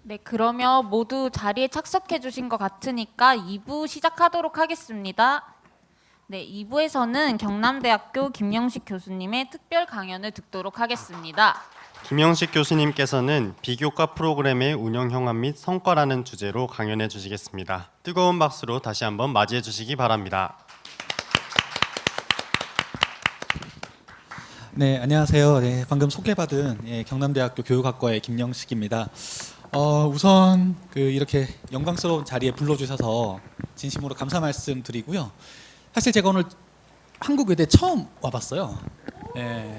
네, 그러면 모두 자리에 착석해 주신 것 같으니까 2부 시작하도록 하겠습니다. 네, 2부에서는 경남대학교 김영식 교수님의 특별 강연을 듣도록 하겠습니다. 김영식 교수님께서는 비교과 프로그램의 운영 현황 및 성과라는 주제로 강연해 주시겠습니다. 뜨거운 박수로 다시 한번 맞이해 주시기 바랍니다. 네, 안녕하세요. 네, 방금 소개받은 경남대학교 교육학과의 김영식입니다. 우선 이렇게 영광스러운 자리에 불러주셔서 진심으로 감사 말씀드리고요. 사실 제가 오늘 한국 의대 처음 와봤어요.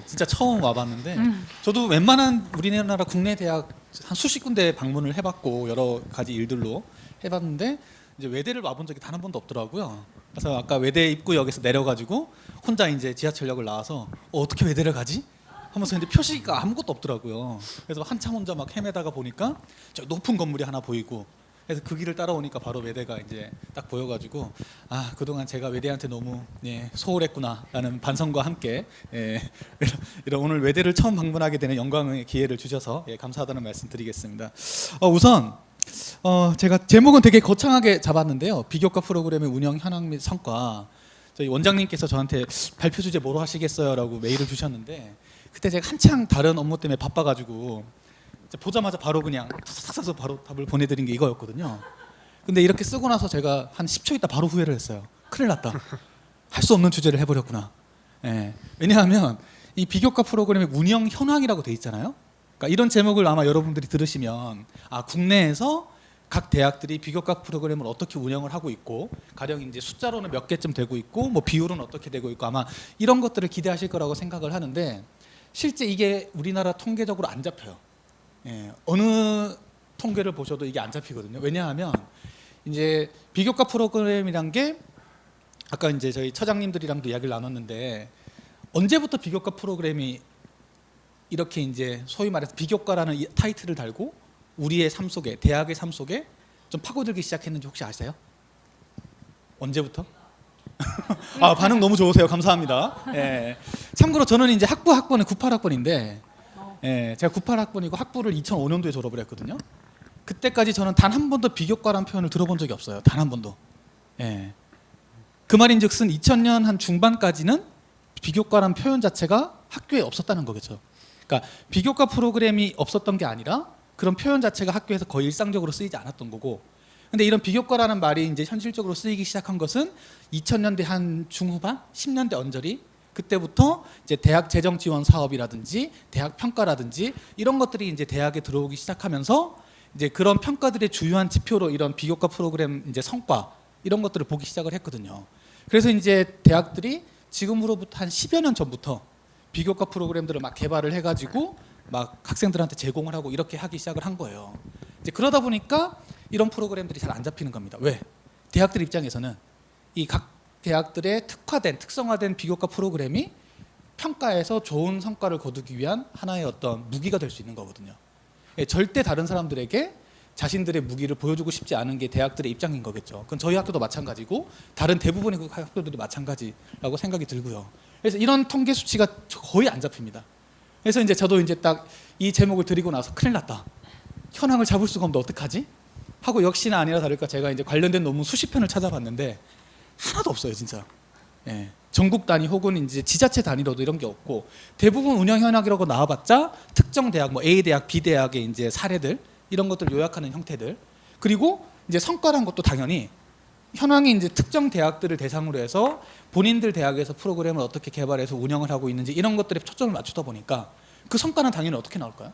진짜 처음 와봤는데 저도 웬만한 우리나라 국내 대학 한 수십 군데 방문을 해봤고 여러 가지 일들로 해봤는데 이제 외대를 와본 적이 단 한 번도 없더라고요. 그래서 아까 외대 입구역에서 내려가지고 혼자 이제 지하철역을 나와서 어떻게 외대를 가지? 하면서 근데 표시가 아무것도 없더라고요. 그래서 한참 혼자 막 헤매다가 보니까 저 높은 건물이 하나 보이고 그래서 그 길을 따라오니까 바로 외대가 이제 딱 보여가지고 아 그동안 제가 외대한테 너무 소홀했구나라는 반성과 함께 이런 오늘 외대를 처음 방문하게 되는 영광의 기회를 주셔서 감사하다는 말씀 드리겠습니다. 우선 제가 제목은 되게 거창하게 잡았는데요. 비교과 프로그램의 운영 현황 및 성과. 저희 원장님께서 저한테 발표 주제 뭐로 하시겠어요라고 메일을 주셨는데 그때 제가 한창 다른 업무 때문에 바빠가지고 보자마자 바로 그냥 탁 써서 바로 답을 보내드린 게 이거였거든요. 근데 이렇게 쓰고 나서 제가 한 10초 있다 바로 후회를 했어요. 큰일 났다. 할 수 없는 주제를 해버렸구나. 왜냐하면 이 비교과 프로그램의 운영 현황이라고 돼 있잖아요. 그러니까 이런 제목을 아마 여러분들이 들으시면 국내에서 각 대학들이 비교과 프로그램을 어떻게 운영을 하고 있고 가령 이제 숫자로는 몇 개쯤 되고 있고 뭐 비율은 어떻게 되고 있고 아마 이런 것들을 기대하실 거라고 생각을 하는데 실제 이게 우리나라 통계적으로 안 잡혀요. 어느 통계를 보셔도 이게 안 잡히거든요. 왜냐하면 이제 비교과 프로그램이란 게 아까 이제 저희 처장님들이랑도 이야기를 나눴는데 언제부터 비교과 프로그램이 이렇게 이제 소위 말해서 비교과라는 타이틀을 달고 우리의 삶 속에 대학의 삶 속에 좀 파고들기 시작했는지 혹시 아세요? 언제부터? 반응 너무 좋으세요. 감사합니다. 참고로 저는 이제 학번은 98학번인데 제가 98학번이고 학부를 2005년도에 졸업을 했거든요. 그때까지 저는 단 한 번도 비교과라는 표현을 들어본 적이 없어요. 단 한 번도. 그 말인즉슨 2000년 한 중반까지는 비교과라는 표현 자체가 학교에 없었다는 거겠죠. 그러니까 비교과 프로그램이 없었던 게 아니라 그런 표현 자체가 학교에서 거의 일상적으로 쓰이지 않았던 거고, 근데 이런 비교과라는 말이 이제 현실적으로 쓰이기 시작한 것은 2000년대 한 중후반, 10년대 언저리 그때부터 이제 대학 재정 지원 사업이라든지 대학 평가라든지 이런 것들이 이제 대학에 들어오기 시작하면서 이제 그런 평가들의 주요한 지표로 이런 비교과 프로그램 이제 성과 이런 것들을 보기 시작을 했거든요. 그래서 이제 대학들이 지금으로부터 한 10여 년 전부터 비교과 프로그램들을 막 개발을 해가지고 막 학생들한테 제공을 하고 이렇게 하기 시작을 한 거예요. 이제 그러다 보니까 이런 프로그램들이 잘 안 잡히는 겁니다. 왜? 대학들 입장에서는 이 각 대학들의 특화된 특성화된 비교과 프로그램이 평가에서 좋은 성과를 거두기 위한 하나의 어떤 무기가 될 수 있는 거거든요. 절대 다른 사람들에게 자신들의 무기를 보여주고 싶지 않은 게 대학들의 입장인 거겠죠. 그건 저희 학교도 마찬가지고 다른 대부분의 학교들도 마찬가지라고 생각이 들고요. 그래서 이런 통계 수치가 거의 안 잡힙니다. 그래서 이제 저도 이제 딱 이 제목을 드리고 나서 큰일 났다. 현황을 잡을 수가 없는데 어떡하지? 하고 역시나 아니라 다를까 제가 이제 관련된 논문 수십 편을 찾아봤는데 하나도 없어요, 진짜. 전국 단위 혹은 이제 지자체 단위로도 이런 게 없고 대부분 운영 현황이라고 나와봤자 특정 대학, 뭐 A 대학, B 대학의 이제 사례들 이런 것들 요약하는 형태들 그리고 이제 성과란 것도 당연히 현황이 이제 특정 대학들을 대상으로 해서 본인들 대학에서 프로그램을 어떻게 개발해서 운영을 하고 있는지 이런 것들에 초점을 맞추다 보니까 그 성과는 당연히 어떻게 나올까요?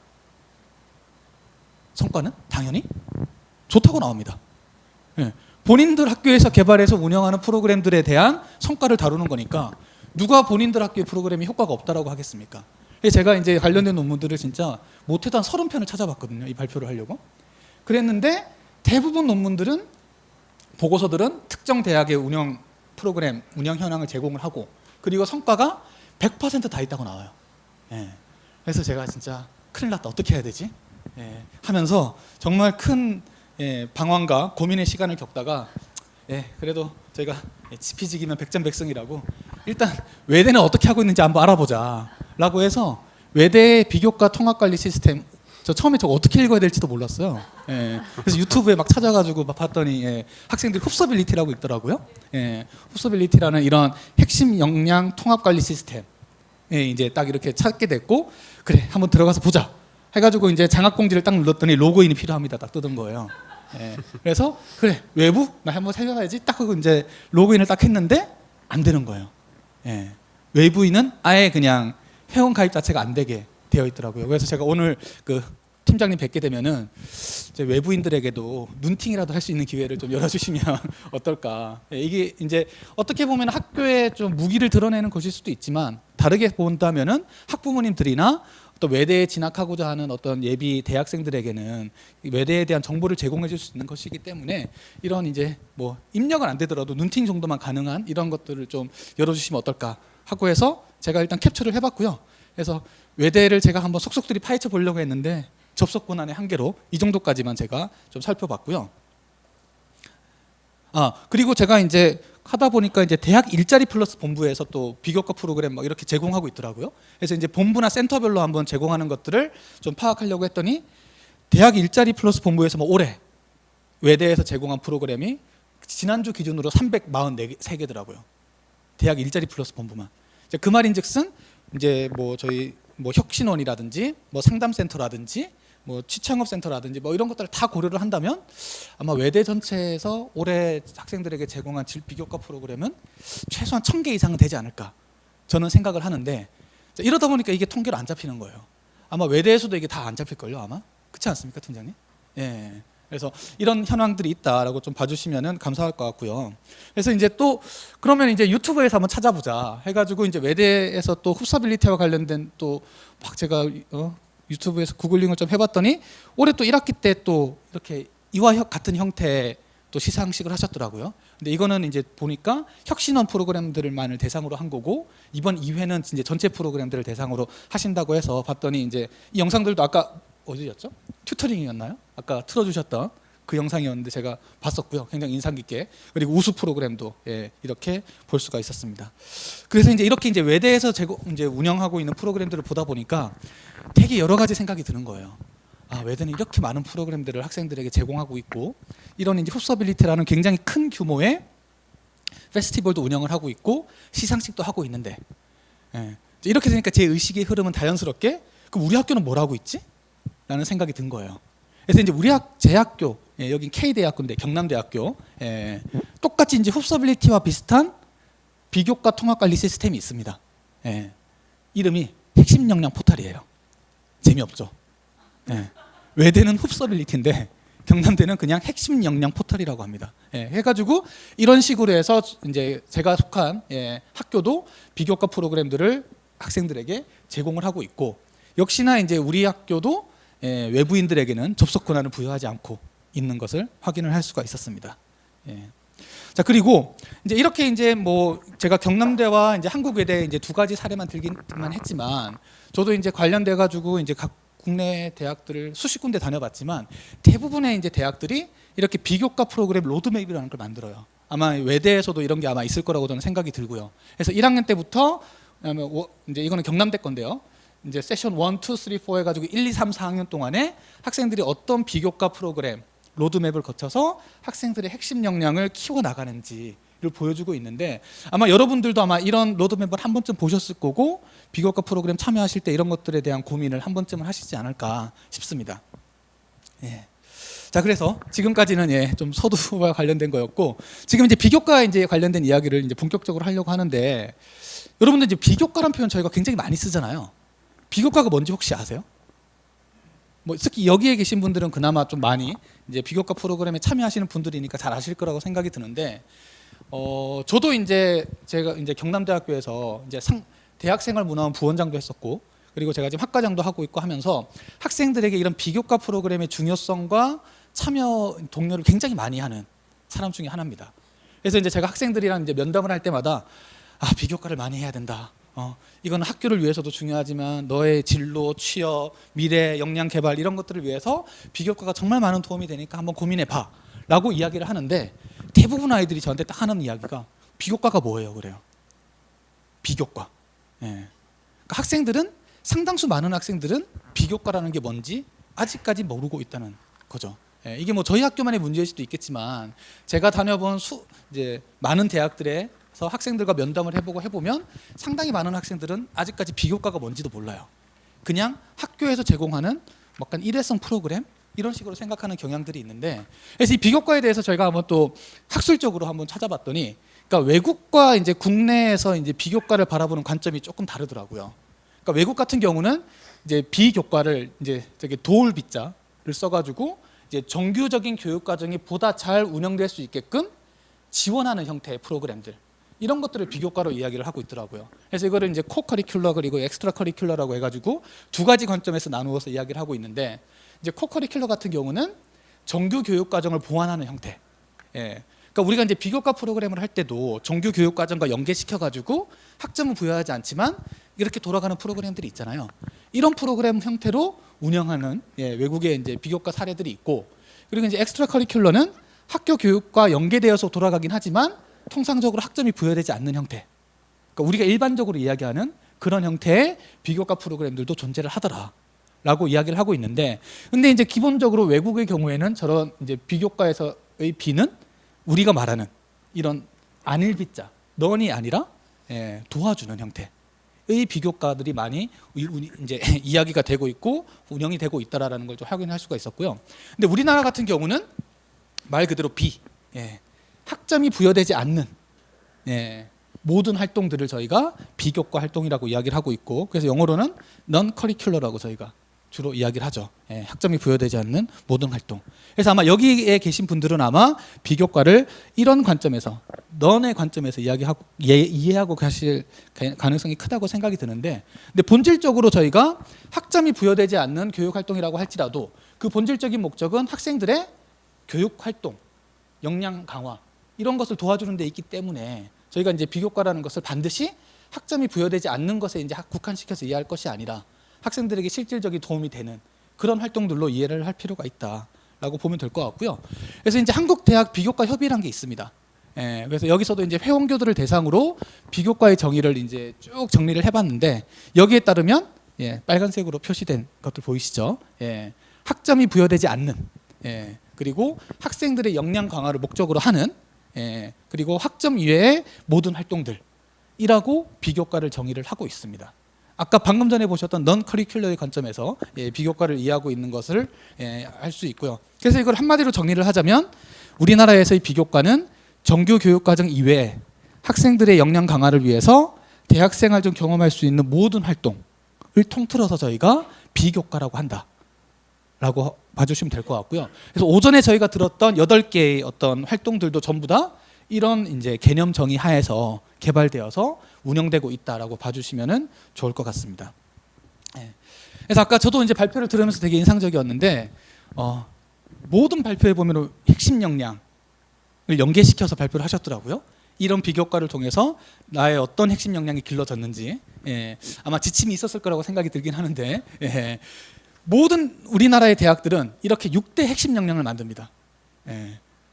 성과는 당연히 좋다고 나옵니다. 본인들 학교에서 개발해서 운영하는 프로그램들에 대한 성과를 다루는 거니까 누가 본인들 학교의 프로그램이 효과가 없다라고 하겠습니까? 제가 이제 관련된 논문들을 진짜 못해도 한 30편을 찾아봤거든요. 이 발표를 하려고. 그랬는데 대부분 논문들은 보고서들은 특정 대학의 운영 프로그램, 운영 현황을 제공을 하고 그리고 성과가 100%다 있다고 나와요. 그래서 제가 진짜 큰일 났다. 어떻게 해야 되지? 하면서 정말 큰 방황과 고민의 시간을 겪다가 그래도 저희가 지피지기면 백전백승이라고 일단 외대는 어떻게 하고 있는지 한번 알아보자 라고 해서 외대의 비교과 통합관리 시스템 저 처음에 저 어떻게 읽어야 될지도 몰랐어요. 예. 그래서 유튜브에 막 찾아가지고 막 봤더니 예, 학생들이 흡서빌리티라고 있더라고요. 예. 흡서빌리티라는 이런 핵심 역량 통합 관리 시스템. 예, 이제 딱 이렇게 찾게 됐고 그래 한번 들어가서 보자. 해가지고 이제 장학 공지를 딱 눌렀더니 로그인이 필요합니다. 딱 뜨던 거예요. 예. 그래서 그래 외부 나 한번 해봐야지. 딱 하고 이제 로그인을 딱 했는데 안 되는 거예요. 예. 외부인은 아예 그냥 회원 가입 자체가 안 되게 되어 있더라고요. 그래서 제가 오늘 그 팀장님 뵙게 되면은 이제 외부인들에게도 눈팅이라도 할 수 있는 기회를 좀 열어주시면 어떨까. 예, 이게 이제 어떻게 보면 학교에 좀 무기를 드러내는 것일 수도 있지만 다르게 본다면은 학부모님들이나 또 외대에 진학하고자 하는 어떤 예비 대학생들에게는 외대에 대한 정보를 제공해 줄 수 있는 것이기 때문에 이런 이제 뭐 입력은 안 되더라도 눈팅 정도만 가능한 이런 것들을 좀 열어주시면 어떨까 하고 해서 제가 일단 캡처를 해봤고요. 그래서 외대를 제가 한번 속속들이 파헤쳐 보려고 했는데 접속 권한의 한계로 이 정도까지만 제가 좀 살펴봤고요. 그리고 제가 이제 하다 보니까 이제 대학 일자리 플러스 본부에서 또 비교과 프로그램 막 이렇게 제공하고 있더라고요. 그래서 이제 본부나 센터별로 한번 제공하는 것들을 좀 파악하려고 했더니 대학 일자리 플러스 본부에서 뭐 올해 외대에서 제공한 프로그램이 지난주 기준으로 343개더라고요. 대학 일자리 플러스 본부만. 그 말인즉슨 이제 뭐 저희 뭐 혁신원이라든지 뭐 상담센터라든지 뭐 취창업센터라든지 뭐 이런 것들을 다 고려를 한다면 아마 외대 전체에서 올해 학생들에게 제공한 비교과 프로그램은 최소한 1000개 이상은 되지 않을까 저는 생각을 하는데 이러다 보니까 이게 통계로 안 잡히는 거예요. 아마 외대에서도 이게 다 안 잡힐걸요 아마. 그렇지 않습니까 팀장님? 예. 그래서 이런 현황들이 있다라고 좀 봐주시면은 감사할 것 같고요. 그래서 이제 또 그러면 이제 유튜브에서 한번 찾아보자 해가지고 이제 외대에서 또 흡사빌리티와 관련된 또 막 제가 유튜브에서 구글링을 좀 해봤더니 올해 또 1학기 때 또 이렇게 이와 같은 형태의 또 시상식을 하셨더라고요. 근데 이거는 이제 보니까 혁신원 프로그램들만을 대상으로 한 거고 이번 2회는 이제 전체 프로그램들을 대상으로 하신다고 해서 봤더니 이제 이 영상들도 아까 어디였죠? 튜터링이었나요? 아까 틀어주셨던 그 영상이었는데 제가 봤었고요. 굉장히 인상 깊게. 그리고 우수 프로그램도 예, 이렇게 볼 수가 있었습니다. 그래서 이제 이렇게 이제 외대에서 이제 운영하고 있는 프로그램들을 보다 보니까 되게 여러 가지 생각이 드는 거예요. 외대는 이렇게 많은 프로그램들을 학생들에게 제공하고 있고 이런 이제 흡서빌리티라는 굉장히 큰 규모의 페스티벌도 운영을 하고 있고 시상식도 하고 있는데 예, 이렇게 되니까 제 의식의 흐름은 자연스럽게 그럼 우리 학교는 뭘 하고 있지? 라는 생각이 든 거예요. 그래서 이제 우리 제 학교 예, 여긴 K대학교인데 경남대학교 예, 똑같이 이제 흡서빌리티와 비슷한 비교과 통합관리 시스템이 있습니다. 예, 이름이 핵심 역량 포털이에요. 재미없죠. 예, 외대는 흡서빌리티인데 경남대는 그냥 핵심 역량 포털이라고 합니다. 예, 해가지고 이런 식으로 해서 이제 제가 속한 예, 학교도 비교과 프로그램들을 학생들에게 제공을 하고 있고 역시나 이제 우리 학교도 예, 외부인들에게는 접속 권한을 부여하지 않고 있는 것을 확인을 할 수가 있었습니다. 예. 자 그리고 이제 이렇게 이제 뭐 제가 경남대와 이제 한국외대 이제 두 가지 사례만 들기만 했지만 저도 이제 관련돼 가지고 이제 각 국내 대학들을 수십 군데 다녀봤지만 대부분의 이제 대학들이 이렇게 비교과 프로그램 로드맵이라는 걸 만들어요. 아마 외대에서도 이런 게 아마 있을 거라고 저는 생각이 들고요. 그래서 1학년 때부터 이제 이거는 경남대 건데요. 이제 세션 1, 2, 3, 4 해가지고 1, 2, 3, 4학년 동안에 학생들이 어떤 비교과 프로그램 로드맵을 거쳐서 학생들의 핵심 역량을 키워나가는지를 보여주고 있는데 아마 여러분들도 아마 이런 로드맵을 한 번쯤 보셨을 거고 비교과 프로그램 참여하실 때 이런 것들에 대한 고민을 한 번쯤은 하시지 않을까 싶습니다. 예. 자 그래서 지금까지는 예, 좀 서두와 관련된 거였고 지금 이제 비교과 이제 관련된 이야기를 이제 본격적으로 하려고 하는데 여러분들 이제 비교과라는 표현 저희가 굉장히 많이 쓰잖아요. 비교과가 뭔지 혹시 아세요? 뭐 특히 여기에 계신 분들은 그나마 좀 많이 이제 비교과 프로그램에 참여하시는 분들이니까 잘 아실 거라고 생각이 드는데 저도 이제 제가 이제 경남대학교에서 이제 대학생활문화원 부원장도 했었고 그리고 제가 지금 학과장도 하고 있고 하면서 학생들에게 이런 비교과 프로그램의 중요성과 참여 독려를 굉장히 많이 하는 사람 중에 하나입니다. 그래서 이제 제가 학생들이랑 이제 면담을 할 때마다 비교과를 많이 해야 된다. 이건 학교를 위해서도 중요하지만 너의 진로, 취업, 미래, 역량 개발 이런 것들을 위해서 비교과가 정말 많은 도움이 되니까 한번 고민해봐 라고 이야기를 하는데 대부분 아이들이 저한테 딱 하는 이야기가 비교과가 뭐예요? 그래요. 비교과. 예. 그러니까 학생들은 상당수 많은 학생들은 비교과라는 게 뭔지 아직까지 모르고 있다는 거죠. 예, 이게 뭐 저희 학교만의 문제일 수도 있겠지만 제가 다녀본 이제 많은 대학들에서 학생들과 면담을 해보면 상당히 많은 학생들은 아직까지 비교과가 뭔지도 몰라요. 그냥 학교에서 제공하는 약간 일회성 프로그램 이런 식으로 생각하는 경향들이 있는데, 그래서 이 비교과에 대해서 저희가 한번 또 학술적으로 한번 찾아봤더니, 그러니까 외국과 이제 국내에서 이제 비교과를 바라보는 관점이 조금 다르더라고요. 그러니까 외국 같은 경우는 이제 비교과를 이제 저기 도울 비자를 써가지고 이제 정규적인 교육 과정이 보다 잘 운영될 수 있게끔 지원하는 형태의 프로그램들, 이런 것들을 비교과로 이야기를 하고 있더라고요. 그래서 이거를 이제 코커리큘러 그리고 엑스트라 커리큘러라고 해가지고 두 가지 관점에서 나누어서 이야기를 하고 있는데, 이제 코커리큘러 같은 경우는 정규 교육 과정을 보완하는 형태. 예. 그러니까 우리가 이제 비교과 프로그램을 할 때도 정규 교육 과정과 연계시켜 가지고 학점을 부여하지 않지만 이렇게 돌아가는 프로그램들이 있잖아요. 이런 프로그램 형태로 운영하는 외국의 이제 비교과 사례들이 있고, 그리고 이제 엑스트라 커리큘러는 학교 교육과 연계되어서 돌아가긴 하지만 통상적으로 학점이 부여되지 않는 형태. 그러니까 우리가 일반적으로 이야기하는 그런 형태의 비교과 프로그램들도 존재를 하더라라고 이야기를 하고 있는데, 근데 이제 기본적으로 외국의 경우에는 저런 이제 비교과에서의 비는 우리가 말하는 이런 안일비자, 넌이 아니라 도와주는 형태의 비교과들이 많이 이제 이야기가 되고 있고 운영이 되고 있다라는 걸 좀 확인할 수가 있었고요. 근데 우리나라 같은 경우는 말 그대로 비, 학점이 부여되지 않는 모든 활동들을 저희가 비교과 활동이라고 이야기를 하고 있고, 그래서 영어로는 non curricular라고 저희가 주로 이야기를 하죠. 학점이 부여되지 않는 모든 활동. 그래서 아마 여기에 계신 분들은 아마 비교과를 이런 관점에서, 넌의 관점에서 이해하고 가실 가능성이 크다고 생각이 드는데, 근데 본질적으로 저희가 학점이 부여되지 않는 교육 활동이라고 할지라도 그 본질적인 목적은 학생들의 교육 활동, 역량 강화 이런 것을 도와주는 데 있기 때문에 저희가 이제 비교과라는 것을 반드시 학점이 부여되지 않는 것에 이제 국한시켜서 이해할 것이 아니라 학생들에게 실질적인 도움이 되는 그런 활동들로 이해를 할 필요가 있다라고 보면 될 것 같고요. 그래서 이제 한국 대학 비교과 협의라는 게 있습니다. 그래서 여기서도 이제 회원교들을 대상으로 비교과의 정의를 이제 쭉 정리를 해봤는데, 여기에 따르면 빨간색으로 표시된 것들 보이시죠? 학점이 부여되지 않는, 그리고 학생들의 역량 강화를 목적으로 하는, 그리고 학점 이외의 모든 활동들이라고 비교과를 정의를 하고 있습니다. 아까 방금 전에 보셨던 넌 커리큘러의 관점에서 비교과를 이해하고 있는 것을 알 수 있고요. 그래서 이걸 한마디로 정리를 하자면 우리나라에서의 비교과는 정규 교육과정 이외에 학생들의 역량 강화를 위해서 대학생활 중 경험할 수 있는 모든 활동을 통틀어서 저희가 비교과라고 한다라고 봐주시면 될 것 같고요. 그래서 오전에 저희가 들었던 8개의 어떤 활동들도 전부 다 이런 이제 개념 정의 하에서 개발되어서 운영되고 있다라고 봐주시면 좋을 것 같습니다. 그래서 아까 저도 이제 발표를 들으면서 되게 인상적이었는데, 모든 발표에 보면 핵심 역량을 연계시켜서 발표를 하셨더라고요. 이런 비교과를 통해서 나의 어떤 핵심 역량이 길러졌는지, 아마 지침이 있었을 거라고 생각이 들긴 하는데, 모든 우리나라의 대학들은 이렇게 6대 핵심 역량을 만듭니다.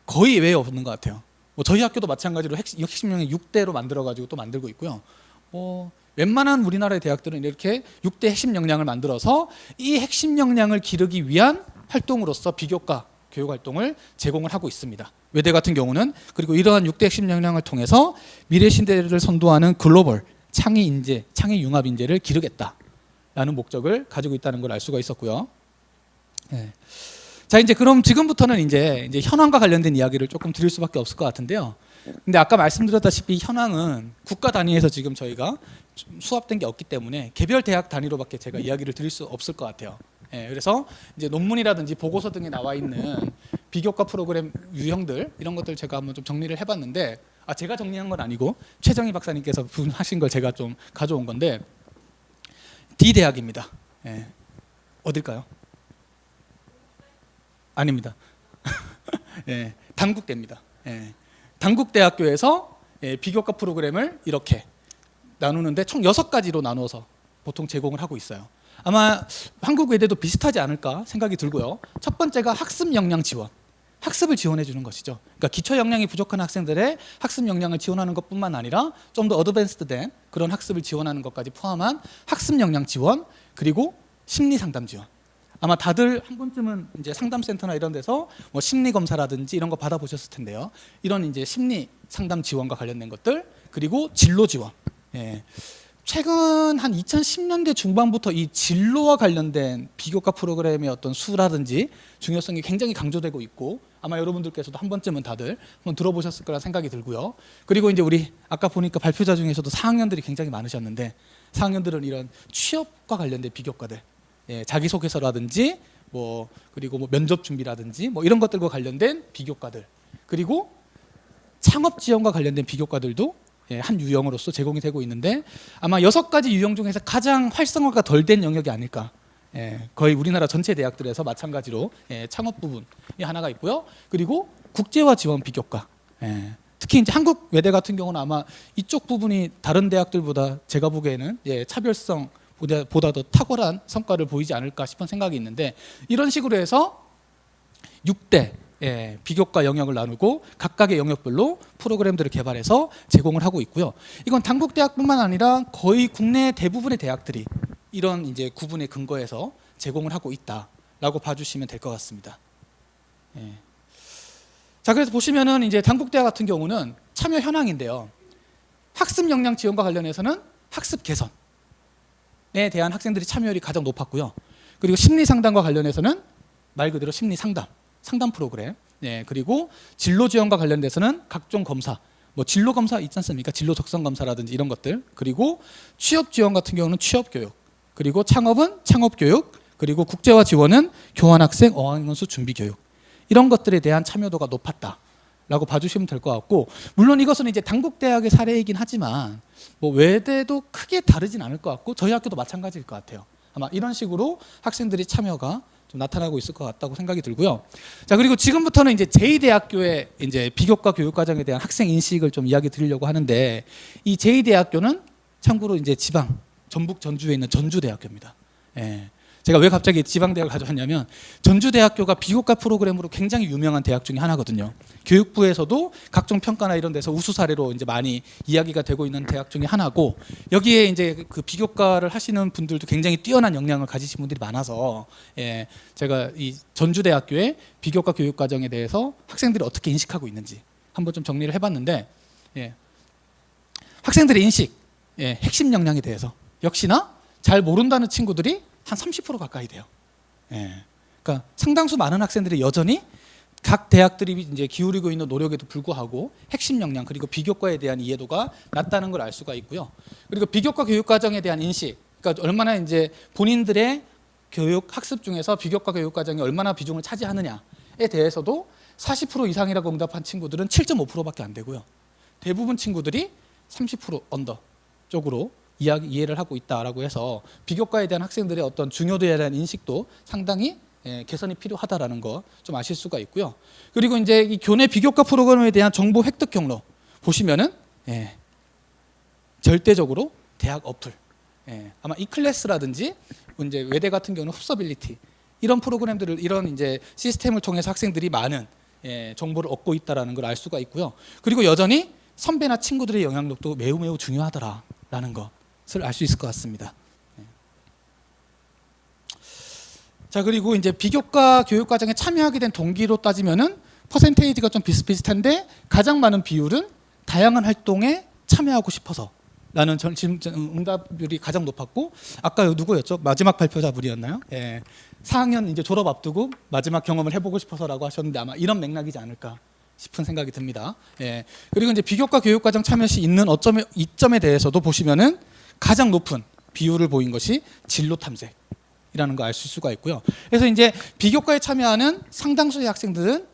거의 외에 없는 것 같아요. 뭐 저희 학교도 마찬가지로 핵심 역량 6대로 만들어가지고 또 만들고 있고요. 웬만한 우리나라의 대학들은 이렇게 6대 핵심 역량을 만들어서 이 핵심 역량을 기르기 위한 활동으로서 비교과 교육 활동을 제공을 하고 있습니다. 외대 같은 경우는 그리고 이러한 6대 핵심 역량을 통해서 미래 시대를 선도하는 글로벌 창의 인재, 창의 융합 인재를 기르겠다라는 목적을 가지고 있다는 걸 알 수가 있었고요. 자, 이제 그럼 지금부터는 이제 현황과 관련된 이야기를 조금 드릴 수밖에 없을 것 같은데요. 근데 아까 말씀드렸다시피 현황은 국가 단위에서 지금 저희가 수합된 게 없기 때문에 개별 대학 단위로밖에 제가 이야기를 드릴 수 없을 것 같아요. 그래서 이제 논문이라든지 보고서 등에 나와 있는 비교과 프로그램 유형들 이런 것들 제가 한번 좀 정리를 해봤는데, 제가 정리한 건 아니고 최정희 박사님께서 하신 걸 제가 좀 가져온 건데, D 대학입니다. 어딜까요? 아닙니다. 단국대입니다. 단국대학교에서 비교과 프로그램을 이렇게 나누는데 총 6가지로 나누어서 보통 제공을 하고 있어요. 아마 한국 외대도 비슷하지 않을까 생각이 들고요. 첫 번째가 학습 역량 지원. 학습을 지원해 주는 것이죠. 그러니까 기초 역량이 부족한 학생들의 학습 역량을 지원하는 것뿐만 아니라 좀 더 어드밴스드된 그런 학습을 지원하는 것까지 포함한 학습 역량 지원, 그리고 심리 상담 지원. 아마 다들 한 번쯤은 이제 상담센터나 이런 데서 뭐 심리 검사라든지 이런 거 받아보셨을 텐데요. 이런 이제 심리 상담 지원과 관련된 것들, 그리고 진로 지원. 예. 최근 한 2010년대 중반부터 이 진로와 관련된 비교과 프로그램의 어떤 수라든지 중요성이 굉장히 강조되고 있고, 아마 여러분들께서도 한 번쯤은 다들 한번 들어보셨을 거라 생각이 들고요. 그리고 이제 우리 아까 보니까 발표자 중에서도 4학년들이 굉장히 많으셨는데, 4학년들은 이런 취업과 관련된 비교과들, 예, 자기소개서라든지 뭐 그리고 뭐 면접 준비라든지 뭐 이런 것들과 관련된 비교과들, 그리고 창업 지원과 관련된 비교과들도 예, 한 유형으로서 제공이 되고 있는데, 아마 6가지 유형 중에서 가장 활성화가 덜 된 영역이 아닐까. 예, 거의 우리나라 전체 대학들에서 마찬가지로 예, 창업 부분이 하나가 있고요. 그리고 국제화 지원 비교과. 예, 특히 이제 한국 외대 같은 경우는 아마 이쪽 부분이 다른 대학들보다 제가 보기에는 예, 차별성 보다 더 탁월한 성과를 보이지 않을까 싶은 생각이 있는데, 이런 식으로 해서 6대 예, 비교과 영역을 나누고 각각의 영역별로 프로그램들을 개발해서 제공을 하고 있고요. 이건 단국대학뿐만 아니라 거의 국내 대부분의 대학들이 이런 이제 구분에 근거해서 제공을 하고 있다라고 봐주시면 될 것 같습니다. 예. 자, 그래서 보시면은 이제 단국대학 같은 경우는 참여 현황인데요. 학습 역량 지원과 관련해서는 학습 개선에 대한 학생들이 참여율이 가장 높았고요. 그리고 심리 상담과 관련해서는 말 그대로 심리 상담 프로그램, 예, 그리고 진로 지원과 관련돼서는 각종 검사, 뭐 진로 검사 있지 않습니까? 진로 적성 검사라든지 이런 것들, 그리고 취업 지원 같은 경우는 취업 교육, 그리고 창업은 창업 교육, 그리고 국제화 지원은 교환학생 어학연수 준비 교육, 이런 것들에 대한 참여도가 높았다라고 봐주시면 될 것 같고, 물론 이것은 이제 단국대학의 사례이긴 하지만 뭐 외대도 크게 다르진 않을 것 같고 저희 학교도 마찬가지일 것 같아요. 아마 이런 식으로 학생들이 참여가 좀 나타나고 있을 것 같다고 생각이 들고요. 자, 그리고 지금부터는 이제 제2대학교의 이제 비교과 교육과정에 대한 학생 인식을 좀 이야기 드리려고 하는데, 이 제2대학교는 참고로 이제 지방 전북 전주에 있는 전주대학교입니다. 예. 제가 왜 갑자기 지방대학을 가져왔냐면, 전주대학교가 비교과 프로그램으로 굉장히 유명한 대학 중에 하나거든요. 교육부에서도 각종 평가나 이런 데서 우수 사례로 이제 많이 이야기가 되고 있는 대학 중에 하나고, 여기에 이제 그 비교과를 하시는 분들도 굉장히 뛰어난 역량을 가지신 분들이 많아서 예, 제가 이 전주대학교의 비교과 교육 과정에 대해서 학생들이 어떻게 인식하고 있는지 한번 좀 정리를 해봤는데, 예, 학생들의 인식, 예, 핵심 역량에 대해서 역시나 잘 모른다는 친구들이 한 30% 가까이 돼요. 예. 그러니까 상당수 많은 학생들이 여전히 각 대학들이 이제 기울이고 있는 노력에도 불구하고 핵심 역량, 그리고 비교과에 대한 이해도가 낮다는 걸 알 수가 있고요. 그리고 비교과 교육 과정에 대한 인식, 그러니까 얼마나 이제 본인들의 교육 학습 중에서 비교과 교육 과정이 얼마나 비중을 차지하느냐에 대해서도 40% 이상이라고 응답한 친구들은 7.5%밖에 안 되고요. 대부분 친구들이 30% 언더 쪽으로 이해를 하고 있다라고 해서 비교과에 대한 학생들의 어떤 중요도에 대한 인식도 상당히 개선이 필요하다라는 거 좀 아실 수가 있고요. 그리고 이제 이 교내 비교과 프로그램에 대한 정보 획득 경로 보시면은 절대적으로 대학 어플, 아마 이클래스라든지 이제 외대 같은 경우는 흡서빌리티, 이런 프로그램들을, 이런 이제 시스템을 통해서 학생들이 많은 정보를 얻고 있다라는 걸 알 수가 있고요. 그리고 여전히 선배나 친구들의 영향력도 매우 매우 중요하더라라는 것을 알 수 있을 것 같습니다. 자, 그리고 이제 비교과 교육 과정에 참여하게 된 동기로 따지면은 퍼센테이지가 좀 비슷비슷한데 가장 많은 비율은 다양한 활동에 참여하고 싶어서라는 응답률이 가장 높았고, 아까 누구였죠? 마지막 발표자분이었나요? 4학년 이제 졸업 앞두고 마지막 경험을 해보고 싶어서라고 하셨는데 아마 이런 맥락이지 않을까 싶은 생각이 듭니다. 그리고 이제 비교과 교육과정 참여 시 있는 이점에 대해서도 보시면은 가장 높은 비율을 보인 것이 진로 탐색이라는 거 알 수가 있고요. 그래서 이제 비교과에 참여하는 상당수의 학생들은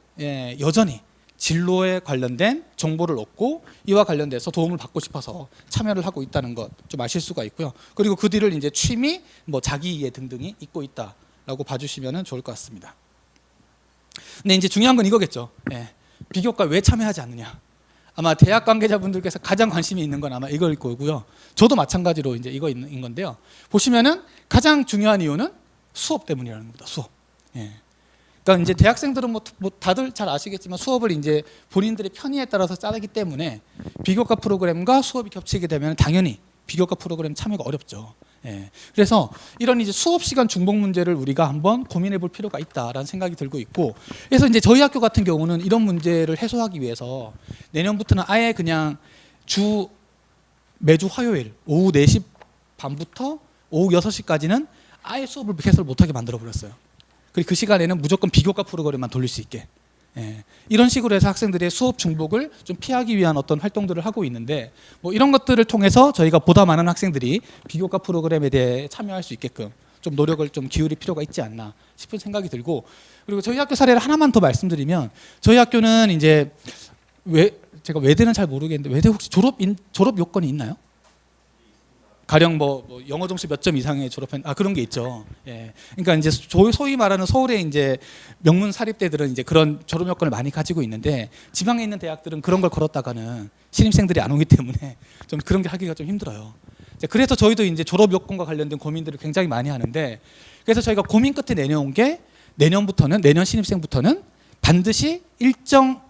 여전히 진로에 관련된 정보를 얻고 이와 관련돼서 도움을 받고 싶어서 참여를 하고 있다는 것 좀 아실 수가 있고요. 그리고 그 뒤를 이제 취미, 뭐 자기이해 등등이 잇고 있다라고 봐주시면 좋을 것 같습니다. 근데 이제 중요한 건 이거겠죠. 비교과 왜 참여하지 않느냐? 아마 대학 관계자분들께서 가장 관심이 있는 건 아마 이거일 거고요. 저도 마찬가지로 이제 이거인 건데요. 보시면은 가장 중요한 이유는 수업 때문이라는 겁니다. 수업. 그러니까 이제 대학생들은 뭐 다들 잘 아시겠지만 수업을 이제 본인들의 편의에 따라서 짜기 때문에 비교과 프로그램과 수업이 겹치게 되면 당연히 비교과 프로그램 참여가 어렵죠. 예. 그래서 이런 이제 수업 시간 중복 문제를 우리가 한번 고민해 볼 필요가 있다라는 생각이 들고 있고, 그래서 이제 저희 학교 같은 경우는 이런 문제를 해소하기 위해서 내년부터는 아예 그냥 매주 화요일 오후 4시 반부터 오후 6시까지는 아예 수업을 개설 못하게 만들어 버렸어요. 그리고 그 시간에는 무조건 비교과 프로그램만 돌릴 수 있게. 예. 이런 식으로 해서 학생들의 수업 중복을 좀 피하기 위한 어떤 활동들을 하고 있는데, 뭐 이런 것들을 통해서 저희가 보다 많은 학생들이 비교과 프로그램에 대해 참여할 수 있게끔 좀 노력을 좀 기울일 필요가 있지 않나 싶은 생각이 들고, 그리고 저희 학교 사례를 하나만 더 말씀드리면, 저희 학교는 이제 제가 외대는 잘 모르겠는데 외대 혹시 졸업 요건이 있나요? 가령 뭐 영어 점수 몇 점 이상의 졸업한 그런 게 있죠. 예. 그러니까 이제 소위 말하는 서울의 이제 명문 사립대들은 이제 그런 졸업 요건을 많이 가지고 있는데, 지방에 있는 대학들은 그런 걸 걸었다가는 신입생들이 안 오기 때문에 좀 그런 게 하기가 좀 힘들어요. 그래서 저희도 이제 졸업 요건과 관련된 고민들을 굉장히 많이 하는데, 그래서 저희가 고민 끝에 내놓은 게 내년 신입생부터는 반드시 일정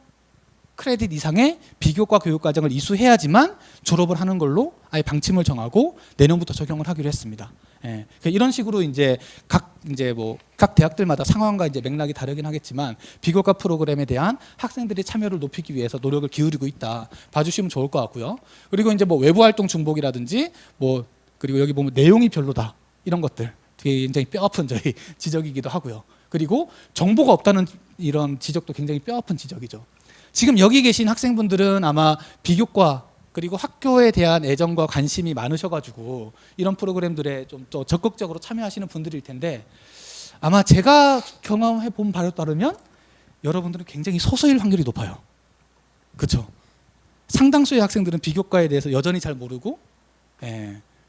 크레딧 이상의 비교과 교육 과정을 이수해야지만 졸업을 하는 걸로 아예 방침을 정하고 내년부터 적용을 하기로 했습니다. 예. 이런 식으로 이제 각 대학들마다 상황과 이제 맥락이 다르긴 하겠지만 비교과 프로그램에 대한 학생들의 참여를 높이기 위해서 노력을 기울이고 있다 봐주시면 좋을 것 같고요. 그리고 이제 뭐 외부 활동 중복이라든지 그리고 여기 보면 내용이 별로다 이런 것들 되게 굉장히 뼈아픈 저희 지적이기도 하고요. 그리고 정보가 없다는 이런 지적도 굉장히 뼈아픈 지적이죠. 지금 여기 계신 학생분들은 아마 비교과 그리고 학교에 대한 애정과 관심이 많으셔가지고 이런 프로그램들에 좀 더 적극적으로 참여하시는 분들일 텐데, 아마 제가 경험해 본 바에 따르면 여러분들은 굉장히 소수일 확률이 높아요. 그렇죠? 상당수의 학생들은 비교과에 대해서 여전히 잘 모르고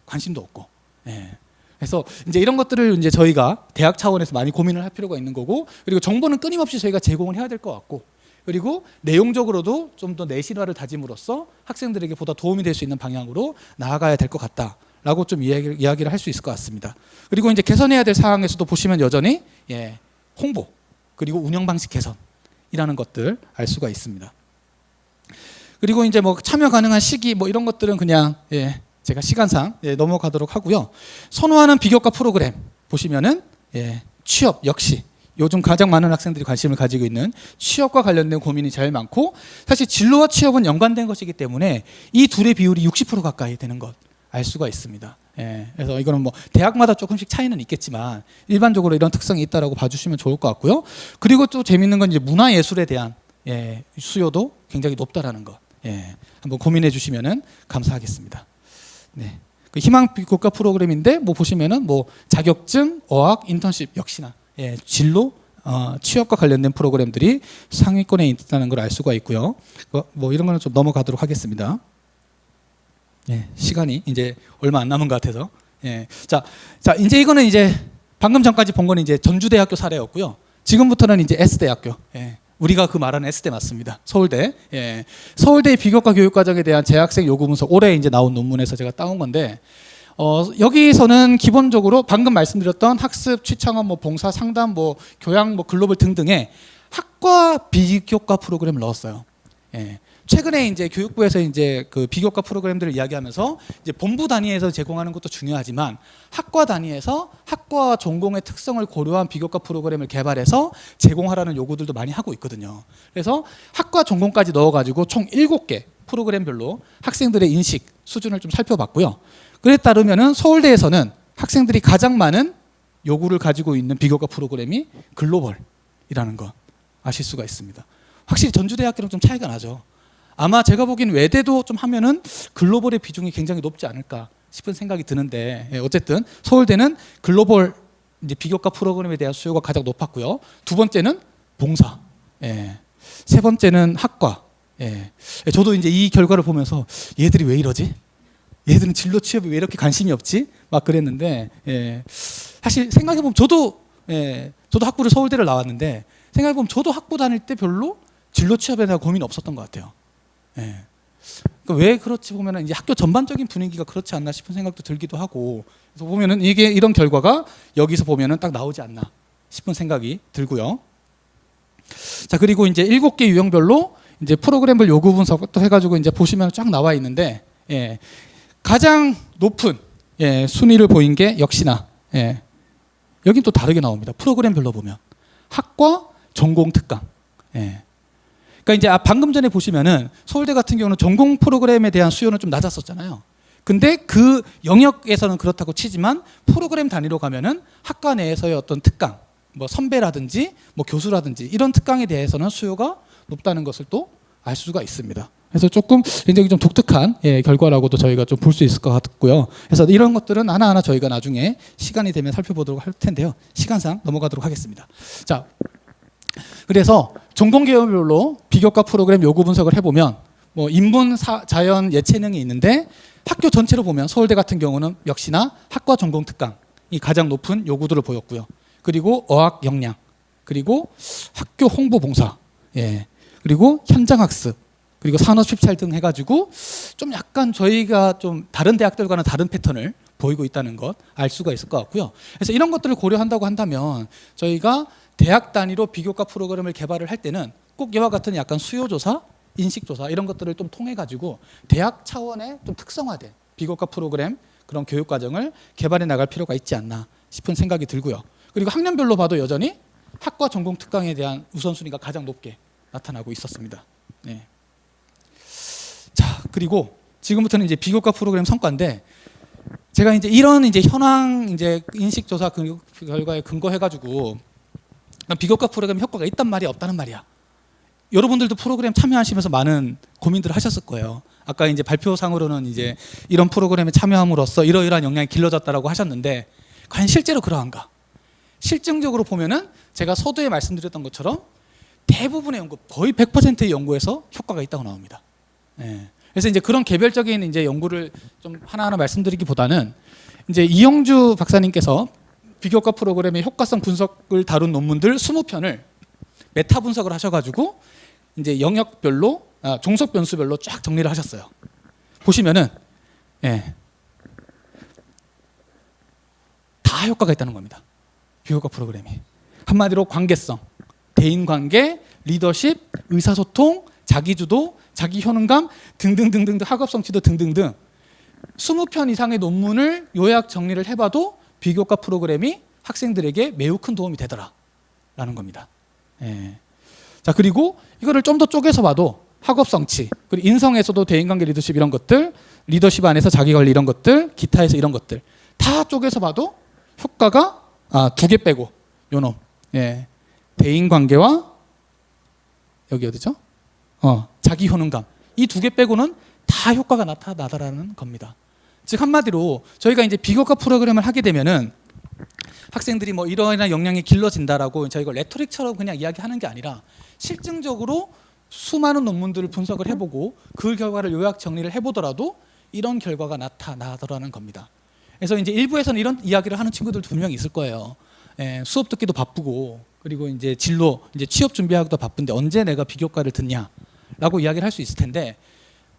관심도 없고. 그래서 이제 이런 것들을 이제 저희가 대학 차원에서 많이 고민을 할 필요가 있는 거고, 그리고 정보는 끊임없이 저희가 제공을 해야 될 것 같고, 그리고 내용적으로도 좀 더 내실화를 다짐으로써 학생들에게 보다 도움이 될 수 있는 방향으로 나아가야 될 것 같다라고 좀 이야기를 할 수 있을 것 같습니다. 그리고 이제 개선해야 될 사항에서도 보시면 여전히 홍보 그리고 운영 방식 개선이라는 것들 알 수가 있습니다. 그리고 이제 뭐 참여 가능한 시기 뭐 이런 것들은 그냥 제가 시간상 넘어가도록 하고요. 선호하는 비교과 프로그램 보시면은 취업 역시 요즘 가장 많은 학생들이 관심을 가지고 있는 취업과 관련된 고민이 제일 많고, 사실 진로와 취업은 연관된 것이기 때문에 이 둘의 비율이 60% 가까이 되는 것 알 수가 있습니다. 그래서 이거는 뭐 대학마다 조금씩 차이는 있겠지만 일반적으로 이런 특성이 있다라고 봐주시면 좋을 것 같고요. 그리고 또 재밌는 건 이제 문화예술에 대한 수요도 굉장히 높다라는 것 한번 고민해 주시면은 감사하겠습니다. 그 희망 비교과 프로그램인데 뭐 보시면은 뭐 자격증, 어학, 인턴십 역시나 진로, 취업과 관련된 프로그램들이 상위권에 있다는 걸 알 수가 있고요. 뭐 이런 거는 좀 넘어가도록 하겠습니다. 시간이 이제 얼마 안 남은 것 같아서. 자, 이제 이거는 이제 방금 전까지 본 거는 이제 전주대학교 사례였고요. 지금부터는 이제 S대학교. 우리가 그 말하는 S대 맞습니다. 서울대. 서울대 비교과 교육과정에 대한 재학생 요구 문서 올해 이제 나온 논문에서 제가 따온 건데, 여기서는 기본적으로 방금 말씀드렸던 학습, 취창업, 뭐 봉사, 상담, 뭐 교양, 뭐 글로벌 등등의 학과 비교과 프로그램을 넣었어요. 최근에 이제 교육부에서 이제 그 비교과 프로그램들을 이야기하면서 이제 본부 단위에서 제공하는 것도 중요하지만 학과 단위에서 학과와 전공의 특성을 고려한 비교과 프로그램을 개발해서 제공하라는 요구들도 많이 하고 있거든요. 그래서 학과 전공까지 넣어가지고 총 7개 프로그램별로 학생들의 인식 수준을 좀 살펴봤고요. 그에 따르면은 서울대에서는 학생들이 가장 많은 요구를 가지고 있는 비교과 프로그램이 글로벌이라는 거 아실 수가 있습니다. 확실히 전주대학교랑 좀 차이가 나죠. 아마 제가 보기엔 외대도 좀 하면은 글로벌의 비중이 굉장히 높지 않을까 싶은 생각이 드는데, 어쨌든 서울대는 글로벌 이제 비교과 프로그램에 대한 수요가 가장 높았고요. 두 번째는 봉사, 세 번째는 학과. 저도 이제 이 결과를 보면서 얘들이 왜 이러지? 얘들은 진로 취업에 왜 이렇게 관심이 없지? 막 그랬는데, 사실 생각해보면 저도 학부를 서울대를 나왔는데 생각해보면 저도 학부 다닐 때 별로 진로 취업에 대한 고민이 없었던 것 같아요. 그러니까 왜 그렇지 보면은 이제 학교 전반적인 분위기가 그렇지 않나 싶은 생각도 들기도 하고, 그래서 보면은 이게 이런 결과가 여기서 보면은 딱 나오지 않나 싶은 생각이 들고요. 자, 그리고 이제 7개 유형별로 이제 프로그램별 요구 분석도 해가지고 이제 보시면 쫙 나와 있는데, 가장 높은 예, 순위를 보인 게 역시나 예, 여긴 또 다르게 나옵니다. 프로그램별로 보면 학과, 전공, 특강. 예. 그러니까 이제 방금 전에 보시면은 서울대 같은 경우는 전공 프로그램에 대한 수요는 좀 낮았었잖아요. 근데 그 영역에서는 그렇다고 치지만 프로그램 단위로 가면은 학과 내에서의 어떤 특강, 뭐 선배라든지 뭐 교수라든지 이런 특강에 대해서는 수요가 높다는 것을 또 알 수가 있습니다. 그래서 조금 굉장히 좀 독특한 예, 결과라고도 저희가 좀 볼 수 있을 것 같고요. 그래서 이런 것들은 하나하나 저희가 나중에 시간이 되면 살펴보도록 할 텐데요. 시간상 넘어가도록 하겠습니다. 자, 그래서 전공 계열별로 비교과 프로그램 요구 분석을 해보면 뭐 인문, 자연, 예체능이 있는데 학교 전체로 보면 서울대 같은 경우는 역시나 학과 전공 특강이 가장 높은 요구들을 보였고요. 그리고 어학 역량, 그리고 학교 홍보 봉사, 예, 그리고 현장 학습, 그리고 산업 쉽찰 등 해가지고 좀 약간 저희가 좀 다른 대학들과는 다른 패턴을 보이고 있다는 것 알 수가 있을 것 같고요. 그래서 이런 것들을 고려한다고 한다면 저희가 대학 단위로 비교과 프로그램을 개발을 할 때는 꼭 이와 같은 약간 수요조사, 인식조사 이런 것들을 좀 통해 가지고 대학 차원의 좀 특성화된 비교과 프로그램 그런 교육 과정을 개발해 나갈 필요가 있지 않나 싶은 생각이 들고요. 그리고 학년별로 봐도 여전히 학과 전공 특강에 대한 우선순위가 가장 높게 나타나고 있었습니다. 네. 자, 그리고 지금부터는 이제 비교과 프로그램 성과인데 제가 이제 이런 이제 현황 이제 인식조사 그 결과에 근거해 가지고 비교과 프로그램 효과가 있단 말이야, 없다는 말이야. 여러분들도 프로그램 참여하시면서 많은 고민들을 하셨을 거예요. 아까 이제 발표상으로는 이제 이런 프로그램에 참여함으로써 이러이러한 역량이 길러졌다라고 하셨는데 과연 실제로 그러한가? 실증적으로 보면은 제가 서두에 말씀드렸던 것처럼 대부분의 연구, 거의 100%의 연구에서 효과가 있다고 나옵니다. 예. 그래서 이제 그런 개별적인 이제 연구를 좀 하나하나 말씀드리기보다는 이제 이영주 박사님께서 비교과 프로그램의 효과성 분석을 다룬 논문들 20편을 메타 분석을 하셔가지고 이제 영역별로 종속 변수별로 쫙 정리를 하셨어요. 보시면은 예, 다 효과가 있다는 겁니다. 비교과 프로그램이 한마디로 관계성, 대인관계, 리더십, 의사소통, 자기주도, 자기효능감 등등등등 학업성취도 등등등 20편 이상의 논문을 요약 정리를 해봐도 비교과 프로그램이 학생들에게 매우 큰 도움이 되더라라는 겁니다. 예. 자, 그리고 이거를 좀 더 쪼개서 봐도 학업성취, 그리고 인성에서도 대인관계, 리더십 이런 것들, 리더십 안에서 자기관리 이런 것들, 기타에서 이런 것들 다 쪼개서 봐도 효과가 2개 빼고 요놈, 예, 대인관계와 여기 어디죠? 자기 효능감 이 2개 빼고는 다 효과가 나타나더라는 겁니다. 즉 한마디로 저희가 이제 비교과 프로그램을 하게 되면은 학생들이 뭐 이러이러한 역량이 길러진다라고 저희가 레토릭처럼 그냥 이야기하는 게 아니라 실증적으로 수많은 논문들을 분석을 해보고 그 결과를 요약 정리를 해보더라도 이런 결과가 나타나더라는 겁니다. 그래서 이제 일부에서는 이런 이야기를 하는 친구들도 분명히 있을 거예요. 예, 수업 듣기도 바쁘고 그리고 이제 진로 이제 취업 준비하기도 바쁜데 언제 내가 비교과를 듣냐라고 이야기를 할 수 있을 텐데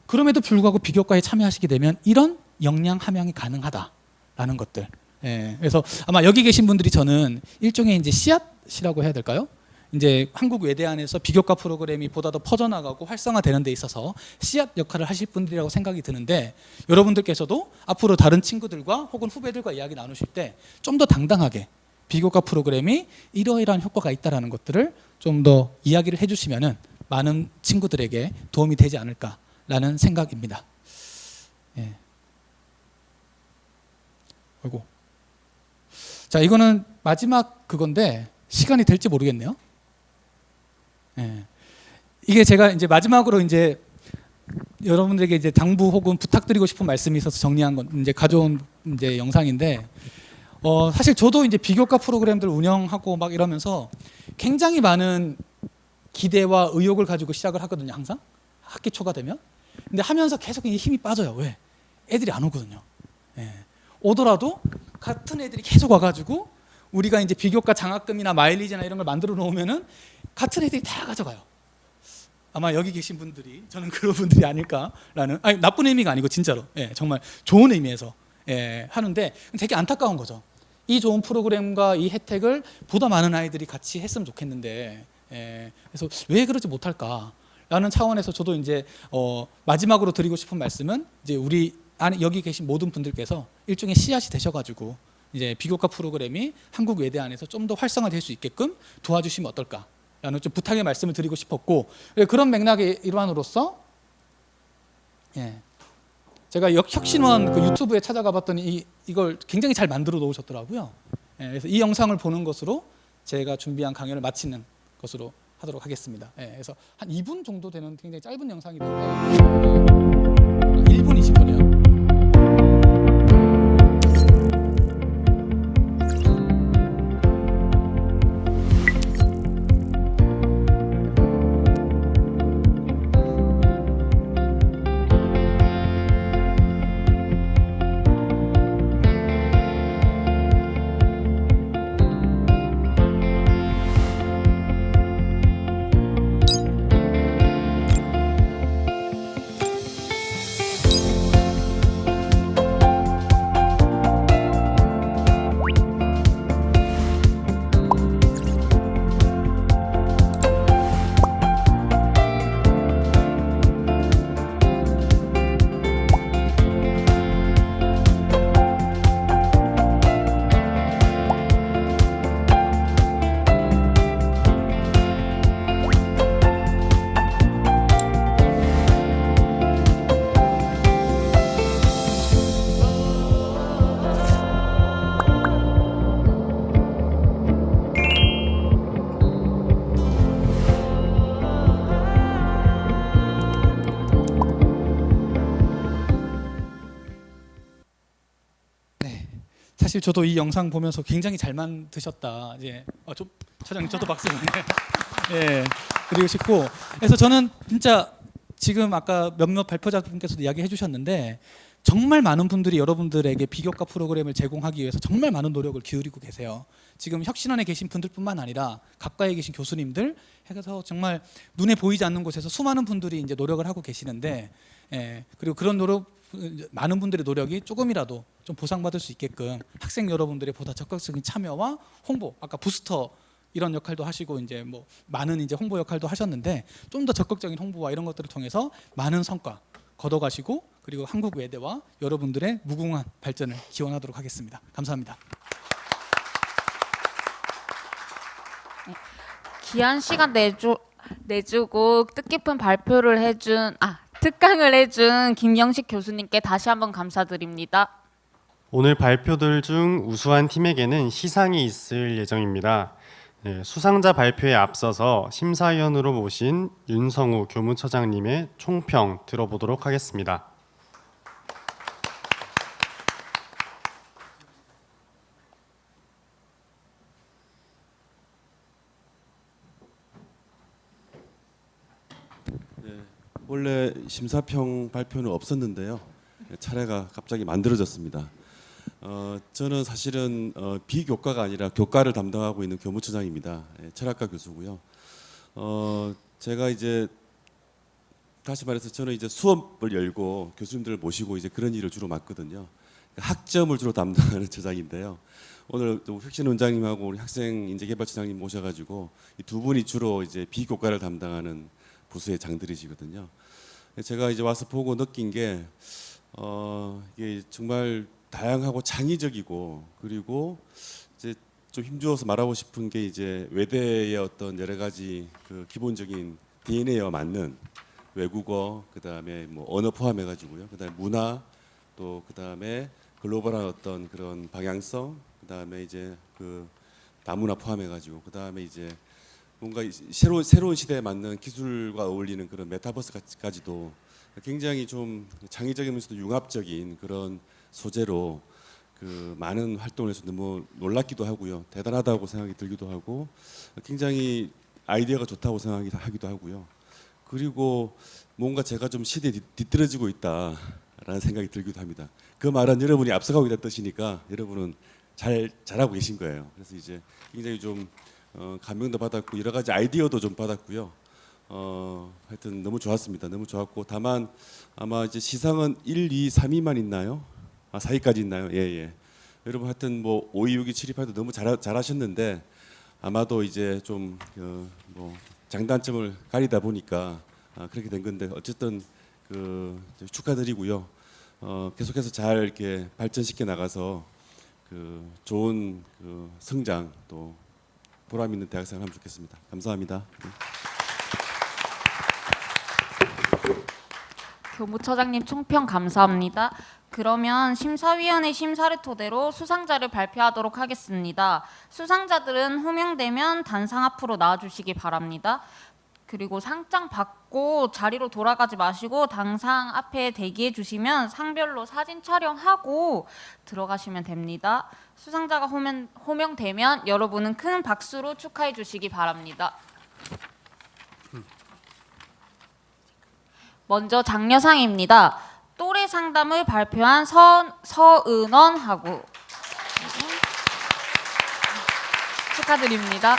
그럼에도 불구하고 비교과에 참여하시게 되면 이런 역량 함양이 가능하다라는 것들. 예, 그래서 아마 여기 계신 분들이 저는 일종의 이제 씨앗이라고 해야 될까요? 이제 한국 외대 안에서 비교과 프로그램이 보다 더 퍼져나가고 활성화되는 데 있어서 씨앗 역할을 하실 분들이라고 생각이 드는데 여러분들께서도 앞으로 다른 친구들과 혹은 후배들과 이야기 나누실 때 좀 더 당당하게 비교과 프로그램이 이러이러한 효과가 있다는 것들을 좀 더 이야기를 해주시면은 많은 친구들에게 도움이 되지 않을까라는 생각입니다. 예. 아이고. 자, 이거는 마지막 그건데 시간이 될지 모르겠네요. 예. 이게 제가 이제 마지막으로 이제 여러분들에게 이제 당부 혹은 부탁드리고 싶은 말씀이 있어서 정리한 건 이제 가져온 이제 영상인데 사실 저도 이제 비교과 프로그램들 운영하고 막 이러면서 굉장히 많은 기대와 의욕을 가지고 시작을 하거든요. 항상 학기 초가 되면. 근데 하면서 계속 힘이 빠져요. 왜? 애들이 안 오거든요. 예. 오더라도 같은 애들이 계속 와가지고 우리가 이제 비교과 장학금이나 마일리지나 이런 걸 만들어 놓으면은 같은 애들이 다 가져가요. 아마 여기 계신 분들이 저는 그런 분들이 아닐까라는 아니 나쁜 의미가 아니고 진짜로 예, 정말 좋은 의미에서 예, 하는데 되게 안타까운 거죠. 이 좋은 프로그램과 이 혜택을 보다 많은 아이들이 같이 했으면 좋겠는데 예, 그래서 왜 그러지 못할까라는 차원에서 저도 이제 마지막으로 드리고 싶은 말씀은 이제 우리 안에 여기 계신 모든 분들께서 일종의 씨앗이 되셔가지고 이제 비교과 프로그램이 한국 외대 안에서 좀 더 활성화될 수 있게끔 도와주시면 어떨까라는 좀 부탁의 말씀을 드리고 싶었고, 그런 맥락의 일환으로서 제가 혁신원 그 유튜브에 찾아가봤더니 이걸 굉장히 잘 만들어 놓으셨더라고요. 그래서 이 영상을 보는 것으로 제가 준비한 강연을 마치는 것으로 하도록 하겠습니다. 그래서 한 2분 정도 되는 굉장히 짧은 영상이 되는데 1분 20초네요. 사실 저도 이 영상 보면서 굉장히 잘 만드셨다. 좀 차장님 저도 박수. 드리고 싶고, 그래서 저는 진짜 지금 아까 몇몇 발표자분께서도 이야기해 주셨는데 정말 많은 분들이 여러분들에게 비교과 프로그램을 제공하기 위해서 정말 많은 노력을 기울이고 계세요. 지금 혁신원에 계신 분들뿐만 아니라 각과에 계신 교수님들 해서 정말 눈에 보이지 않는 곳에서 수많은 분들이 이제 노력을 하고 계시는데, 그리고 그런 노력, 많은 분들의 노력이 조금이라도 좀 보상받을 수 있게끔 학생 여러분들의 보다 적극적인 참여와 홍보, 아까 부스터 이런 역할도 하시고 이제 뭐 많은 이제 홍보 역할도 하셨는데 좀 더 적극적인 홍보와 이런 것들을 통해서 많은 성과 거둬가시고, 그리고 한국 외대와 여러분들의 무궁한 발전을 기원하도록 하겠습니다. 감사합니다. 귀한 시간 내주고 뜻깊은 발표를 특강을 해준 김영식 교수님께 다시 한번 감사드립니다. 오늘 발표들 중 우수한 팀에게는 시상이 있을 예정입니다. 수상자 발표에 앞서서 심사위원으로 모신 윤성우 교무처장님의 총평 들어보도록 하겠습니다. 원래 심사평 발표는 없었는데요. 차례가 갑자기 만들어졌습니다. 저는 사실은 비교과가 아니라 교과를 담당하고 있는 교무처장입니다. 철학과 교수고요. 제가 이제 다시 말해서 저는 이제 수업을 열고 교수님들을 모시고 이제 그런 일을 주로 맡거든요. 학점을 주로 담당하는 처장인데요. 오늘 혁신원장님하고 우리 학생인재개발처장님 모셔가지고 이 두 분이 주로 이제 비교과를 담당하는 부서의 장들이시거든요. 제가 이제 와서 보고 느낀 게 이게 정말 다양하고 창의적이고, 그리고 이제 좀 힘주어서 말하고 싶은 게 이제 외대의 어떤 여러 가지 그 기본적인 DNA와 맞는 외국어, 그다음에 뭐 언어 포함해 가지고요. 그다음에 문화, 또 그다음에 글로벌한 어떤 그런 방향성, 그다음에 이제 그 다문화 포함해 가지고, 그다음에 이제 뭔가 새로운 시대에 맞는 기술과 어울리는 그런 메타버스까지도 굉장히 좀 창의적이면서도 융합적인 그런 소재로 그 많은 활동을 해서 너무 놀랍기도 하고요, 대단하다고 생각이 들기도 하고, 굉장히 아이디어가 좋다고 생각하기도 하고요. 그리고 뭔가 제가 좀 시대에 뒤떨어지고 있다라는 생각이 들기도 합니다. 그 말은 여러분이 앞서가고 있다는 뜻이니까 여러분은 잘하고 계신 거예요. 그래서 이제 굉장히 좀 감명도 받았고 여러 가지 아이디어도 좀 받았고요. 하여튼 너무 좋았습니다. 너무 좋았고, 다만 아마 이제 시상은 1, 2, 3위만 있나요? 4위까지 있나요? 예. 여러분 하여튼 뭐 5, 2, 6, 2, 7, 2, 8도 너무 잘하셨는데 아마도 이제 좀 뭐 장단점을 가리다 보니까 그렇게 된 건데, 어쨌든 그 축하드리고요. 계속해서 잘 이렇게 발전시켜 나가서 그 좋은 그 성장 또 보람 있는 대학생을 하면 좋겠습니다. 감사합니다. 교무처장님 총평 감사합니다. 그러면 심사위원회 심사를 토대로 수상자를 발표하도록 하겠습니다. 수상자들은 호명되면 단상 앞으로 나와주시기 바랍니다. 그리고 상장 받고 자리로 돌아가지 마시고 당상 앞에 대기해 주시면 상별로 사진 촬영하고 들어가시면 됩니다. 수상자가 호명되면 여러분은 큰 박수로 축하해 주시기 바랍니다. 먼저 장려상입니다. 또래 상담을 발표한 서은원하고 축하드립니다.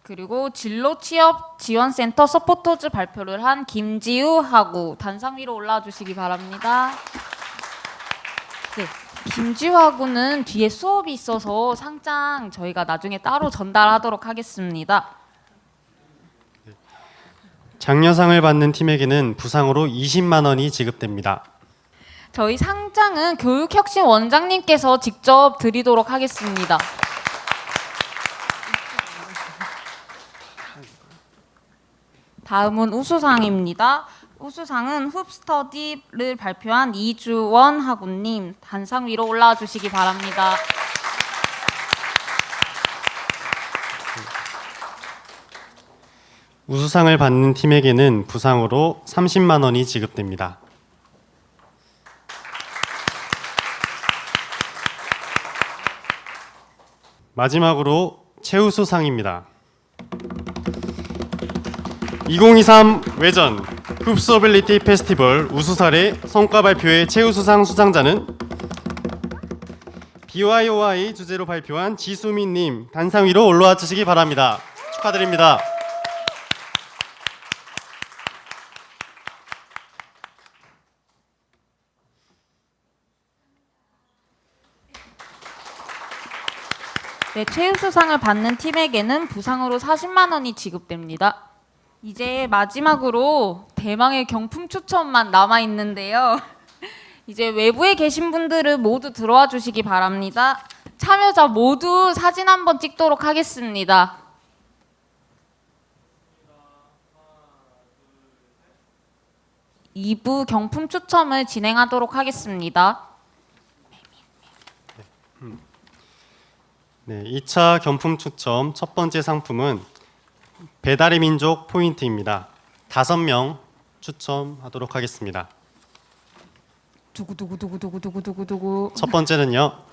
그리고 진로 취업 지원센터 서포터즈 발표를 한 김지우하고 단상 위로 올라와 주시기 바랍니다. 네, 김지우하고는 뒤에 수업이 있어서 상장 저희가 나중에 따로 전달하도록 하겠습니다. 장려상을 받는 팀에게는 부상으로 20만 원이 지급됩니다. 저희 상장은 교육혁신 원장님께서 직접 드리도록 하겠습니다. 다음은 우수상입니다. 우수상은 흡스터디를 발표한 이주원 학우님 단상 위로 올라와 주시기 바랍니다. 우수상을 받는 팀에게는 부상으로 30만 원이 지급됩니다. 마지막으로 최우수상입니다. 2023 외전 흡스어빌리티 페스티벌 우수사례 성과 발표의 최우수상 수상자는 BYOI 주제로 발표한 지수민님 단상 위로 올라와 주시기 바랍니다. 축하드립니다. 네, 최우수상을 받는 팀에게는 부상으로 40만 원이 지급됩니다. 이제 마지막으로 대망의 경품 추첨만 남아 있는데요. 이제 외부에 계신 분들은 모두 들어와 주시기 바랍니다. 참여자 모두 사진 한번 찍도록 하겠습니다. (2부) 경품 추첨을 진행하도록 하겠습니다. 네, 2차 경품 추첨 첫 번째 상품은 배달의 민족 포인트입니다. 5명 추첨하도록 하겠습니다. 두구두구두구두구두구두구. 첫 번째는요.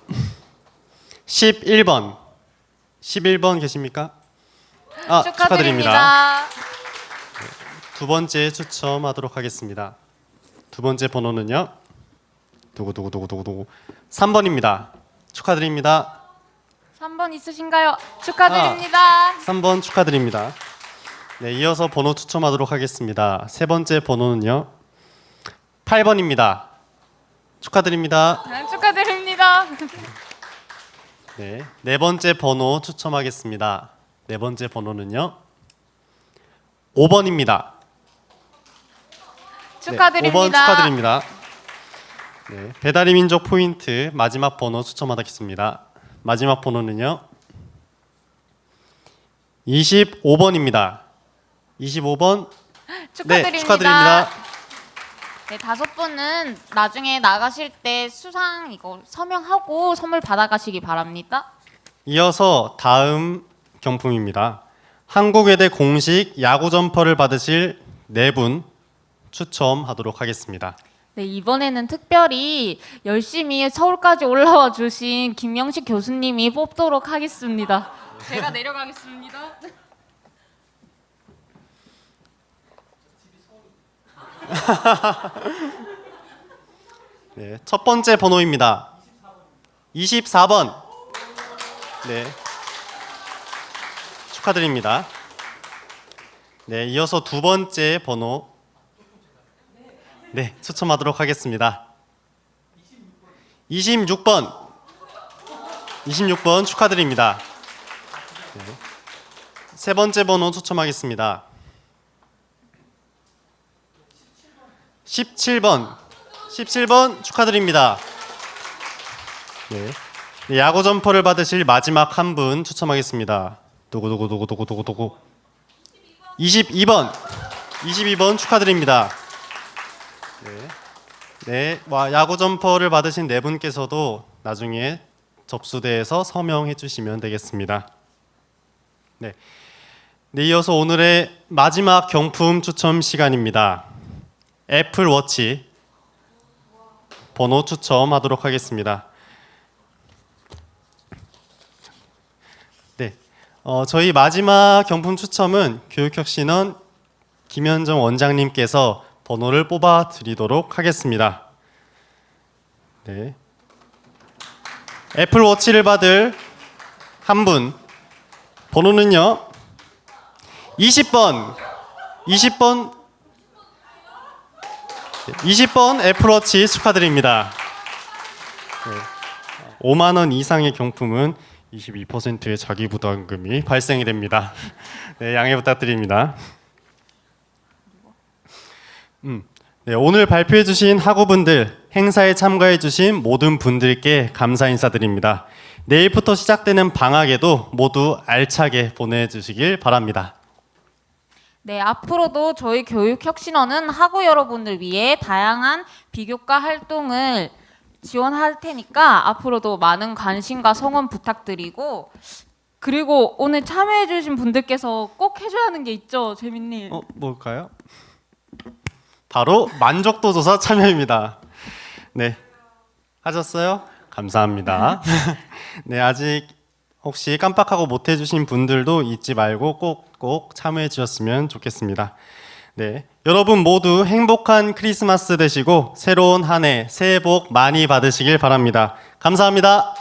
11번. 11번 계십니까? 축하드립니다. 두 번째 추첨하도록 하겠습니다. 두 번째 번호는요. 두구두구두구두구 3번입니다. 축하드립니다. 3번 있으신가요? 축하드립니다. 3번 축하드립니다. 네, 이어서 번호 추첨하도록 하겠습니다. 세 번째 번호는요. 8번입니다. 축하드립니다. 축하드립니다. 네, 네 번째 번호 추첨하겠습니다. 네 번째 번호는요. 5번입니다. 축하드립니다. 5번 축하드립니다. 네, 배달의 민족 포인트 마지막 번호 추첨하겠습니다. 마지막 번호는요. 25번입니다. 25번. 축하드립니다. 네, 축하드립니다. 네, 5분은 나중에 나가실 때 수상 이거 서명하고 선물 받아가시기 바랍니다. 이어서 다음 경품입니다. 한국외대 공식 야구 점퍼를 받으실 4분 추첨하도록 하겠습니다. 네, 이번에는 특별히 열심히 서울까지 올라와 주신 김영식 교수님이 뽑도록 하겠습니다. 제가 내려가겠습니다. 네, 첫 번째 번호입니다. 24번. 네. 축하드립니다. 네, 이어서 두 번째 번호. 네, 추첨하도록 하겠습니다. 26번. 26번 축하드립니다. 네. 세 번째 번호 추첨하겠습니다. 17번 축하드립니다. 네. 네, 야구 점퍼를 받으실 마지막 한 분 추첨하겠습니다. 누구 22번 축하드립니다. 네, 야구 점퍼를 받으신 네 분께서도 나중에 접수대에서 서명해 주시면 되겠습니다. 네, 이어서 오늘의 마지막 경품 추첨 시간입니다. 애플워치 번호 추첨하도록 하겠습니다. 네, 저희 마지막 경품 추첨은 교육혁신원 김현정 원장님께서 번호를 뽑아 드리도록 하겠습니다. 네, 애플워치를 받을 한 분 번호는요 20번 애플워치 축하드립니다. 네, 5만 원 이상의 경품은 22%의 자기부담금이 발생이 됩니다. 네, 양해 부탁드립니다. 네, 오늘 발표해 주신 학우분들, 행사에 참가해 주신 모든 분들께 감사 인사드립니다. 내일부터 시작되는 방학에도 모두 알차게 보내주시길 바랍니다. 네, 앞으로도 저희 교육혁신원은 학우 여러분들 위해 다양한 비교과 활동을 지원할 테니까 앞으로도 많은 관심과 성원 부탁드리고, 그리고 오늘 참여해주신 분들께서 꼭 해줘야 하는 게 있죠, 재민님. 뭘까요? 바로 만족도 조사 참여입니다. 네, 하셨어요? 감사합니다. 네, 아직 혹시 깜빡하고 못 해주신 분들도 잊지 말고 꼭 참여해 주셨으면 좋겠습니다. 네, 여러분 모두 행복한 크리스마스 되시고 새로운 한 해 새해 복 많이 받으시길 바랍니다. 감사합니다.